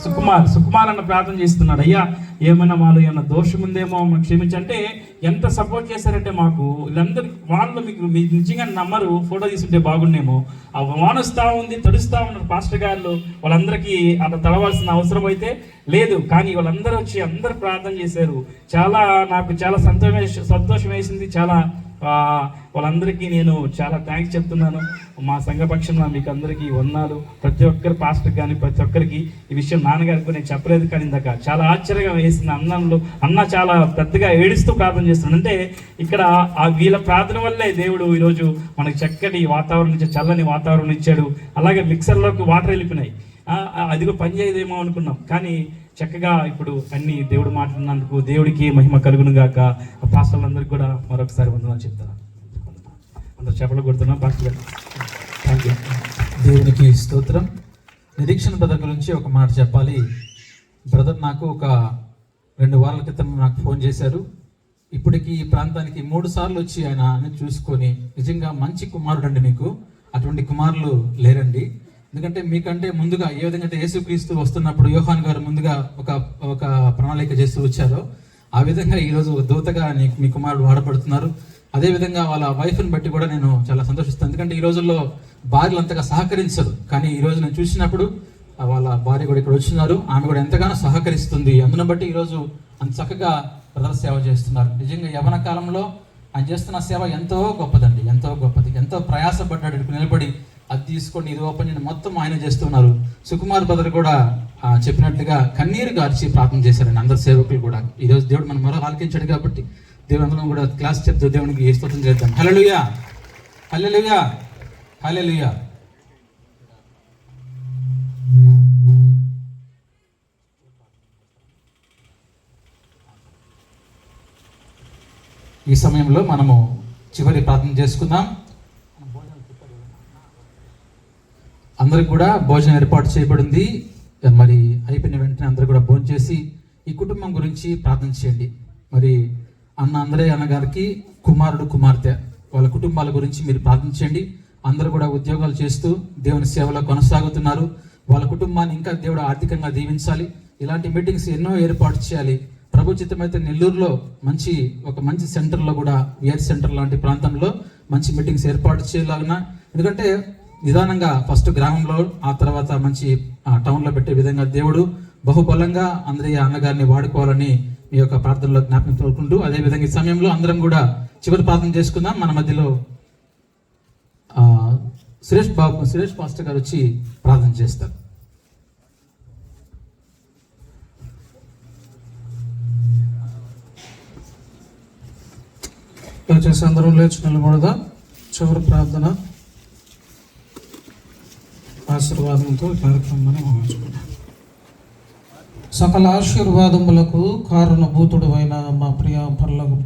సుకుమార్ అన్న ప్రార్థన చేస్తున్నాడు. అయ్యా ఏమైనా మాలో ఏమైనా దోషం ఉందేమో మాకు క్షమించంటే ఎంత సపోర్ట్ చేశారంటే మాకు వీళ్ళందరూ వాళ్ళు మీకు నిజంగా నమ్మరు, ఫోటో తీసుంటే బాగుండేమో. ఆ వానొస్తా ఉంది, తడుస్తూ ఉన్నారు పాస్టర్ గారు, వాళ్ళందరికీ అట్లా తడవాల్సిన అవసరం అయితే లేదు. కానీ వాళ్ళందరూ వచ్చి అందరూ ప్రార్థన చేశారు. నాకు చాలా సంతోషం వేసింది. వాళ్ళందరికీ నేను చాలా థ్యాంక్స్ చెప్తున్నాను. మా సంఘ పక్షంలో మీకు అందరికీ వందనాలు. ప్రతి ఒక్కరు పాస్టర్ కానీ ప్రతి ఒక్కరికి ఈ విషయం నాన్నగారికి నేను చెప్పలేదు, కానీ ఇందాక చాలా ఆశ్చర్యంగా వేసింది. అన్న చాలా పెద్దగా ఏడుస్తూ ప్రార్థన చేస్తున్నాడు. అంటే ఇక్కడ వీళ్ళ ప్రార్థన వల్లే దేవుడు ఈరోజు మనకి చక్కటి వాతావరణం ఇచ్చాడు, చల్లని వాతావరణం ఇచ్చాడు. అలాగే మిక్సర్లోకి వాటర్ వెళ్ళిపోయినాయి. అది కూడా పనిచేయదేమో అనుకున్నాం, కానీ చక్కగా ఇప్పుడు అన్ని దేవుడు మాట్లాడినందుకు దేవుడికి మహిమ కలుగును గాక. పాస్టర్లందరికీ కూడా మరొకసారి వందనాలు చెప్తాను. అందరూ చెప్పలు కొడుతున్నాం పాస్టర్ గారు. Thank you. దేవునికి స్తోత్రం. నిరీక్షణ బ్రదర్ గురించి ఒక మాట చెప్పాలి. బ్రదర్ నాకు ఒక 2 వారాల క్రితం నాకు ఫోన్ చేశారు. ఇప్పటికి ఈ ప్రాంతానికి 3 సార్లు వచ్చి ఆయన అన్ని చూసుకొని, నిజంగా మంచి కుమారుడు అండి, మీకు అటువంటి కుమారులు లేరండి. ఎందుకంటే మీకంటే ముందుగా ఏ విధంగా అయితే యేసుక్రీస్తు వస్తున్నప్పుడు యోహాన్ గారు ముందుగా ఒక ప్రణాళిక చేస్తూ వచ్చారో, ఆ విధంగా ఈరోజు దూతగా మీ కుమారుడు వాడబడుతున్నారు. అదేవిధంగా వాళ్ళ వైఫ్ని బట్టి కూడా నేను చాలా సంతోషిస్తాను. ఎందుకంటే ఈ రోజుల్లో భార్యలు అంతగా సహకరించరు, కానీ ఈరోజు నేను చూసినప్పుడు వాళ్ళ భార్య కూడా ఇక్కడ వచ్చినారు. ఆమె కూడా ఎంతగానో సహకరిస్తుంది. అందును బట్టి ఈరోజు అంత చక్కగా ప్రజల సేవ చేస్తున్నారు. నిజంగా యవ్వన కాలంలో ఆయన చేస్తున్న సేవ ఎంతో గొప్పదండి, ఎంతో గొప్పది. ఎంతో ప్రయాసపడ్డాడు. ఇక్కడ నిలబడి అది తీసుకోండి, ఇది ఓపెన్ చేయండి, మొత్తం ఆయన చేస్తున్నారు. సుకుమార్ బ్రదర్ కూడా చెప్పినట్లుగా కన్నీరు గార్చి ప్రార్థన చేశారండి అందరు సేవకులు కూడా. ఈరోజు దేవుడు మనం మరో ఆలకించాడు కాబట్టి దేవుడు అందరం కూడా క్లాస్ చెప్తూ దేవునికి స్తోత్రం చేద్దాం. హల్లెలూయా, హల్లెలూయా, హల్లెలూయా. ఈ సమయంలో మనము చివరి ప్రార్థన చేసుకుందాం. అందరికి కూడా భోజనం ఏర్పాటు చేయబడింది. మరి అయిపోయిన వెంటనే అందరూ కూడా భోజనం చేసి ఈ కుటుంబం గురించి ప్రార్థన చేయండి. మరి అంద్రయ్య అన్నగారికి కుమారుడు కుమార్తె వాళ్ళ కుటుంబాల గురించి మీరు ప్రార్థన చేయండి. అందరూ కూడా ఉద్యోగాలు చేస్తూ దేవుని సేవలో కొనసాగుతున్నారు. వాళ్ళ కుటుంబాన్ని ఇంకా దేవుడు ఆర్థికంగా దీవించాలి. ఇలాంటి మీటింగ్స్ ఎన్నో ఏర్పాటు చేయాలి. ప్రభు చిత్తమైతే నెల్లూరులో ఒక మంచి సెంటర్లో కూడా విఆర్ సెంటర్ లాంటి ప్రాంతంలో మంచి మీటింగ్స్ ఏర్పాటు చేయాలన్నా, ఎందుకంటే నిదానంగా ఫస్ట్ గ్రామంలో, ఆ తర్వాత మంచి టౌన్లో పెట్టే విధంగా దేవుడు బహుబలంగా అందరయ్య అన్నగారిని వాడుకోవాలని మీ యొక్క ప్రార్థనలో జ్ఞాపకం కోరుకుంటూ, అదేవిధంగా ఈ సమయంలో అందరం కూడా చివరి ప్రార్థన చేసుకుందాం. మన మధ్యలో సురేష్ పాస్టర్ గారు వచ్చి ప్రార్థన చేస్తారు. దయచేసి అందరూ లేచి నిలబడదా. చివరి ప్రార్థన ఆశీర్వాదంతో కార్యక్రమాన్ని ముగించుకుంటాం. సకల ఆశీర్వాదములకు కారణభూతుడు అయిన మా ప్రియ పరలోకపు